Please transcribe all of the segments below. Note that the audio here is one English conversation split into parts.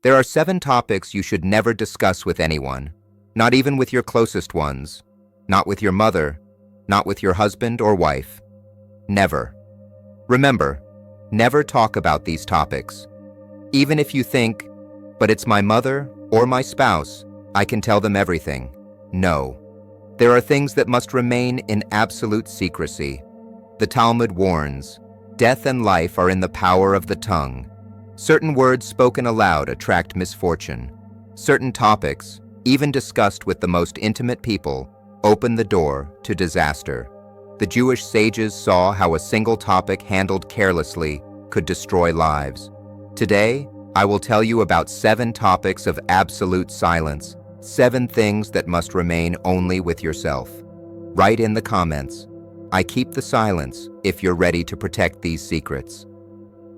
There are 7 topics you should never discuss with anyone, not even with your closest ones, not with your mother, not with your husband or wife. Never. Remember, never talk about these topics. Even if you think, but it's my mother or my spouse, I can tell them everything. No. There are things that must remain in absolute secrecy. The Talmud warns, death and life are in the power of the tongue. Certain words spoken aloud attract misfortune. Certain topics, even discussed with the most intimate people, open the door to disaster. The Jewish sages saw how a single topic handled carelessly could destroy lives. Today, I will tell you about 7 topics of absolute silence, 7 things that must remain only with yourself. Write in the comments, I keep the silence if you're ready to protect these secrets.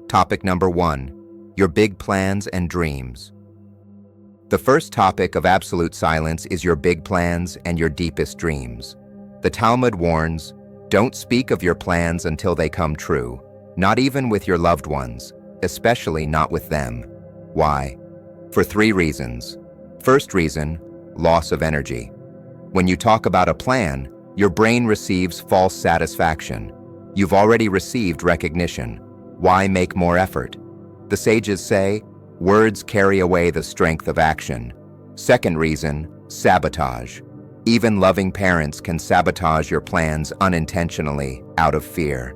Topic number 1. Your big plans and dreams. The first topic of absolute silence is your big plans and your deepest dreams. The Talmud warns, don't speak of your plans until they come true, not even with your loved ones, especially not with them. Why? For 3 reasons. First reason, loss of energy. When you talk about a plan, your brain receives false satisfaction. You've already received recognition. Why make more effort? The sages say, words carry away the strength of action. Second reason, sabotage. Even loving parents can sabotage your plans unintentionally out of fear.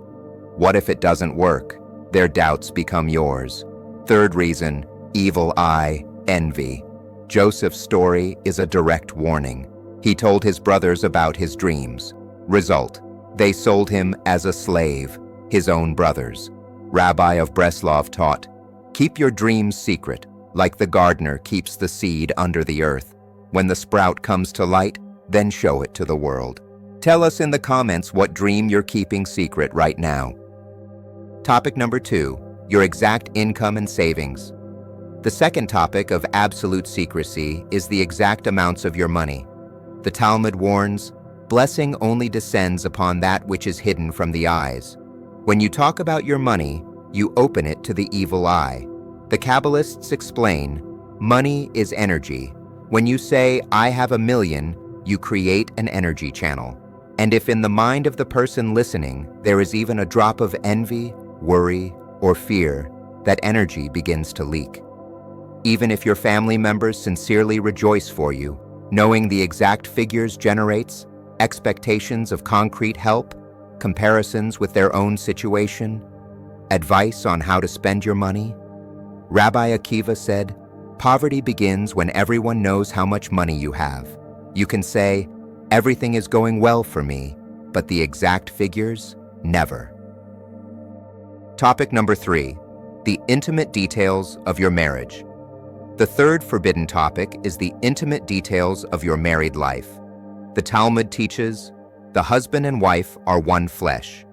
What if it doesn't work? Their doubts become yours. Third reason, evil eye, envy. Joseph's story is a direct warning. He told his brothers about his dreams. Result, they sold him as a slave, his own brothers. Rabbi of Breslov taught, keep your dreams secret, like the gardener keeps the seed under the earth. When the sprout comes to light, then show it to the world. Tell us in the comments what dream you're keeping secret right now. Topic number 2, your exact income and savings. The second topic of absolute secrecy is the exact amounts of your money. The Talmud warns, blessing only descends upon that which is hidden from the eyes. When you talk about your money, you open it to the evil eye. The Kabbalists explain, money is energy. When you say, I have $1 million, you create an energy channel. And if in the mind of the person listening, there is even a drop of envy, worry, or fear, that energy begins to leak. Even if your family members sincerely rejoice for you, knowing the exact figures generates expectations of concrete help, comparisons with their own situation, advice on how to spend your money. Rabbi Akiva said, poverty begins when everyone knows how much money you have. You can say, everything is going well for me, but the exact figures, never. Topic number 3, the intimate details of your marriage. The third forbidden topic is the intimate details of your married life. The Talmud teaches, the husband and wife are one flesh.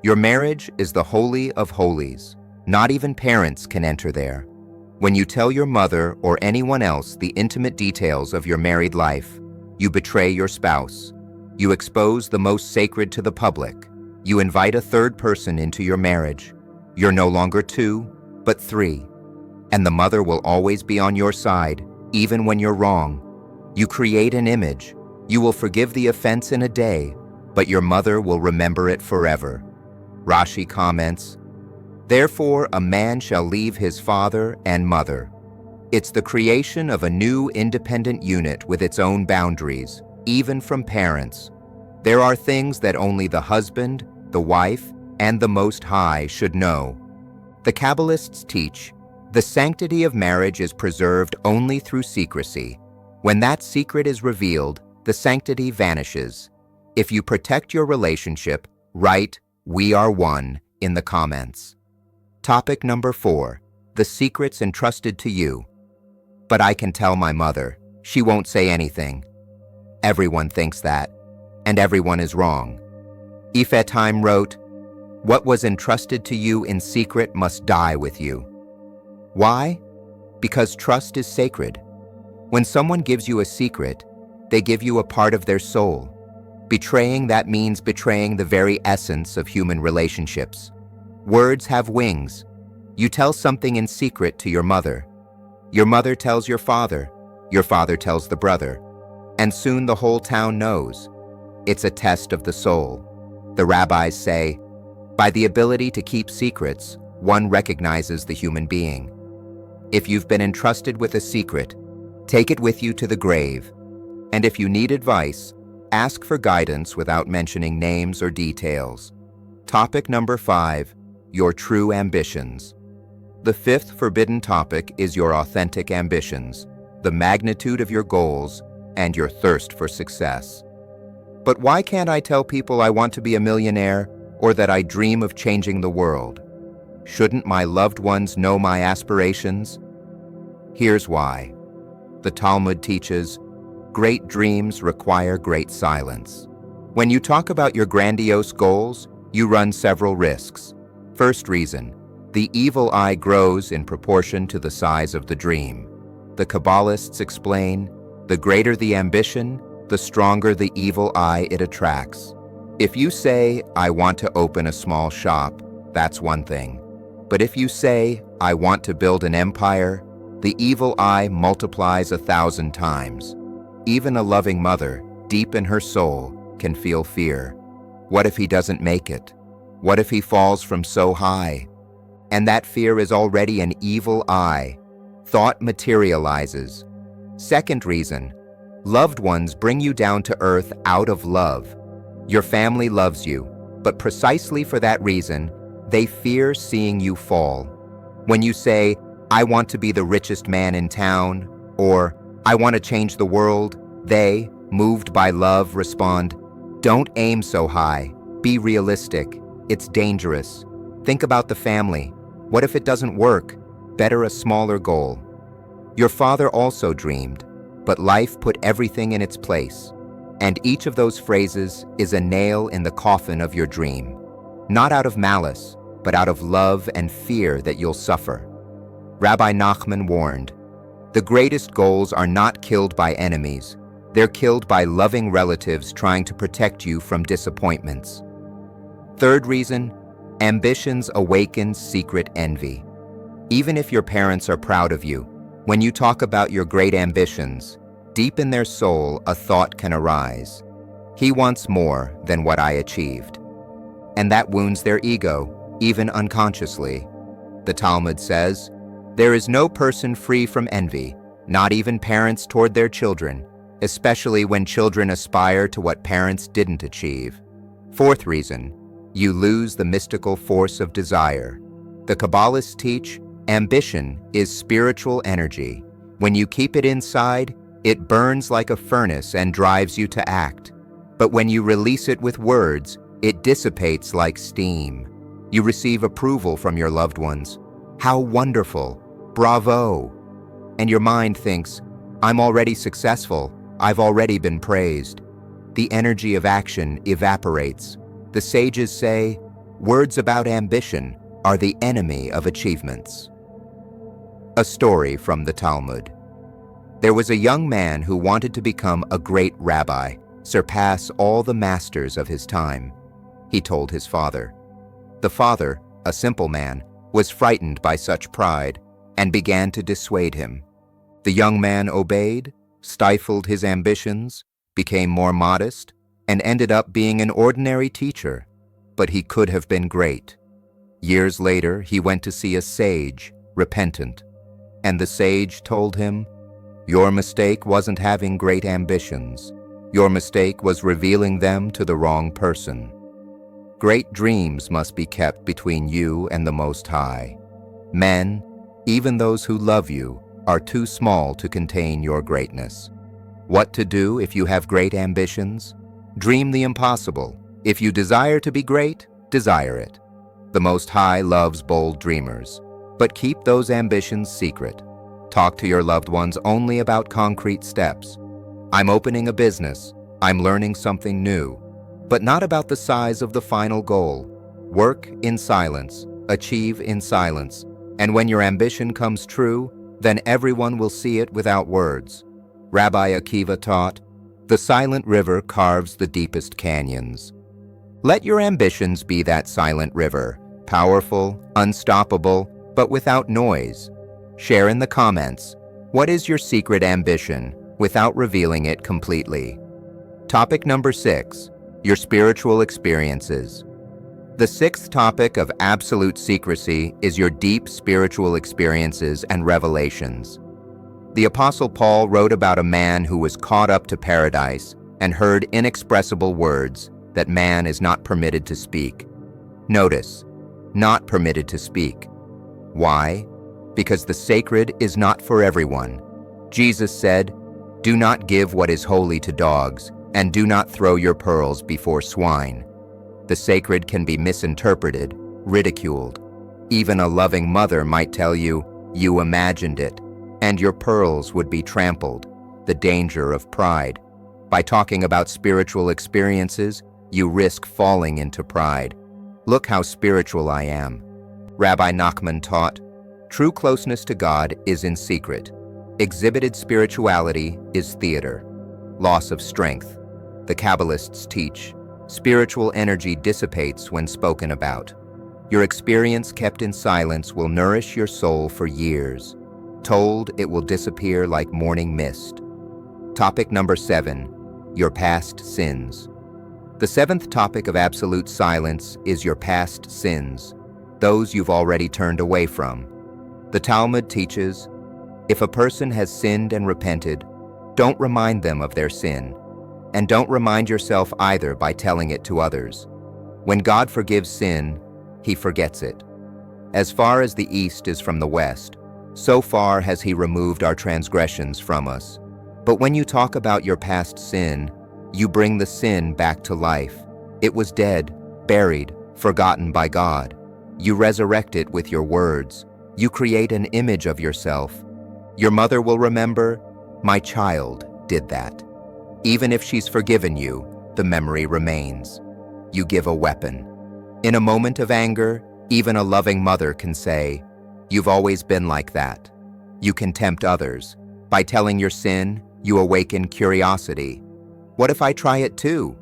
Your marriage is the holy of holies. Not even parents can enter there. When you tell your mother or anyone else the intimate details of your married life, you betray your spouse. You expose the most sacred to the public. You invite a third person into your marriage. You're no longer 2, but 3. And the mother will always be on your side, even when you're wrong. You create an image. You will forgive the offense in a day, but your mother will remember it forever. Rashi comments, therefore a man shall leave his father and mother. It's the creation of a new independent unit with its own boundaries, even from parents. There are things that only the husband, the wife, and the Most High should know. The Kabbalists teach, the sanctity of marriage is preserved only through secrecy. When that secret is revealed, the sanctity vanishes. If you protect your relationship, write, we are one, in the comments. Topic number 4, the secrets entrusted to you. But I can tell my mother, she won't say anything. Everyone thinks that, and everyone is wrong. Ifetheim wrote, what was entrusted to you in secret must die with you. Why? Because trust is sacred. When someone gives you a secret, they give you a part of their soul. Betraying that means betraying the very essence of human relationships. Words have wings. You tell something in secret to your mother. Your mother tells your father tells the brother, and soon the whole town knows. It's a test of the soul. The rabbis say, by the ability to keep secrets, one recognizes the human being. If you've been entrusted with a secret, take it with you to the grave. And if you need advice, ask for guidance without mentioning names or details. Topic number 5, your true ambitions. The 5th forbidden topic is your authentic ambitions, the magnitude of your goals, and your thirst for success. But why can't I tell people I want to be a millionaire or that I dream of changing the world? Shouldn't my loved ones know my aspirations? Here's why. The Talmud teaches, great dreams require great silence. When you talk about your grandiose goals, you run several risks. First reason, the evil eye grows in proportion to the size of the dream. The Kabbalists explain, the greater the ambition, the stronger the evil eye it attracts. If you say, I want to open a small shop, that's one thing. But if you say, I want to build an empire, the evil eye multiplies 1,000 times. Even a loving mother, deep in her soul, can feel fear. What if he doesn't make it? What if he falls from so high? And that fear is already an evil eye. Thought materializes. Second reason, loved ones bring you down to earth out of love. Your family loves you, but precisely for that reason, they fear seeing you fall. When you say, I want to be the richest man in town, or I want to change the world, they, moved by love, respond, don't aim so high. Be realistic. It's dangerous. Think about the family. What if it doesn't work? Better a smaller goal. Your father also dreamed, but life put everything in its place. And each of those phrases is a nail in the coffin of your dream. Not out of malice, but out of love and fear that you'll suffer. Rabbi Nachman warned, the greatest goals are not killed by enemies. They're killed by loving relatives trying to protect you from disappointments. Third reason, ambitions awaken secret envy. Even if your parents are proud of you, when you talk about your great ambitions, deep in their soul a thought can arise. He wants more than what I achieved. And that wounds their ego, even unconsciously. The Talmud says, there is no person free from envy, not even parents toward their children, especially when children aspire to what parents didn't achieve. Fourth reason, you lose the mystical force of desire. The Kabbalists teach, ambition is spiritual energy. When you keep it inside, it burns like a furnace and drives you to act. But when you release it with words, it dissipates like steam. You receive approval from your loved ones. How wonderful! Bravo! And your mind thinks, I'm already successful. I've already been praised. The energy of action evaporates. The sages say, words about ambition are the enemy of achievements. A story from the Talmud. There was a young man who wanted to become a great rabbi, surpass all the masters of his time. He told his father. The father, a simple man, was frightened by such pride and began to dissuade him. The young man obeyed, stifled his ambitions, became more modest, and ended up being an ordinary teacher. But he could have been great. Years later, he went to see a sage, repentant, and the sage told him, your mistake wasn't having great ambitions. Your mistake was revealing them to the wrong person. Great dreams must be kept between you and the Most High. Men, even those who love you, are too small to contain your greatness. What to do if you have great ambitions? Dream the impossible. If you desire to be great, desire it. The Most High loves bold dreamers, but keep those ambitions secret. Talk to your loved ones only about concrete steps. I'm opening a business. I'm learning something new, but not about the size of the final goal. Work in silence, achieve in silence, and when your ambition comes true, then everyone will see it without words. Rabbi Akiva taught, the silent river carves the deepest canyons. Let your ambitions be that silent river, powerful, unstoppable, but without noise. Share in the comments, What is your secret ambition without revealing it completely? Topic number 6, your spiritual experiences. The 6th topic of absolute secrecy is your deep spiritual experiences and revelations. The Apostle Paul wrote about a man who was caught up to paradise and heard inexpressible words that man is not permitted to speak. Notice, not permitted to speak. Why? Because the sacred is not for everyone. Jesus said, "Do not give what is holy to dogs, and do not throw your pearls before swine." The sacred can be misinterpreted, ridiculed. Even a loving mother might tell you, "You imagined it," and your pearls would be trampled. The danger of pride. By talking about spiritual experiences, you risk falling into pride. "Look how spiritual I am." Rabbi Nachman taught, "True closeness to God is in secret. Exhibited spirituality is theater." Loss of strength. The Kabbalists teach, spiritual energy dissipates when spoken about. Your experience kept in silence will nourish your soul for years. Told, it will disappear like morning mist. Topic number 7, your past sins. The 7th topic of absolute silence is your past sins, those you've already turned away from. The Talmud teaches, if a person has sinned and repented, don't remind them of their sin. And don't remind yourself either by telling it to others. When God forgives sin, He forgets it. As far as the east is from the west, so far has He removed our transgressions from us. But when you talk about your past sin, you bring the sin back to life. It was dead, buried, forgotten by God. You resurrect it with your words. You create an image of yourself. Your mother will remember, "My child did that." Even if she's forgiven you, the memory remains. You give a weapon. In a moment of anger, even a loving mother can say, "You've always been like that." You can tempt others. By telling your sin, you awaken curiosity. What if I try it too?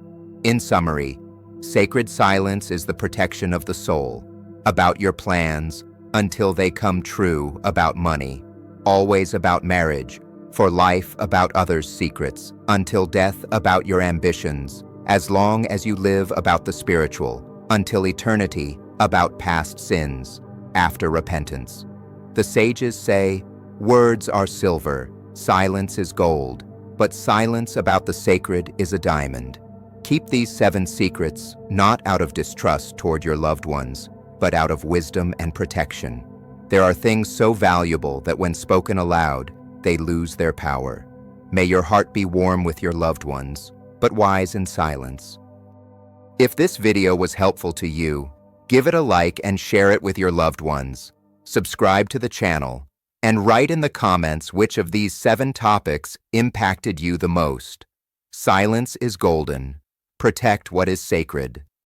In summary, sacred silence is the protection of the soul, about your plans, until they come true, about money, always about marriage, for life about others' secrets, until death about your ambitions, as long as you live about the spiritual, until eternity about past sins, after repentance. The sages say, words are silver, silence is gold, but silence about the sacred is a diamond. Keep these 7 secrets not out of distrust toward your loved ones, but out of wisdom and protection. There are things so valuable that when spoken aloud, they lose their power. May your heart be warm with your loved ones, but wise in silence. If this video was helpful to you, give it a like and share it with your loved ones. Subscribe to the channel, and write in the comments which of these 7 topics impacted you the most. Silence is golden. Protect what is sacred.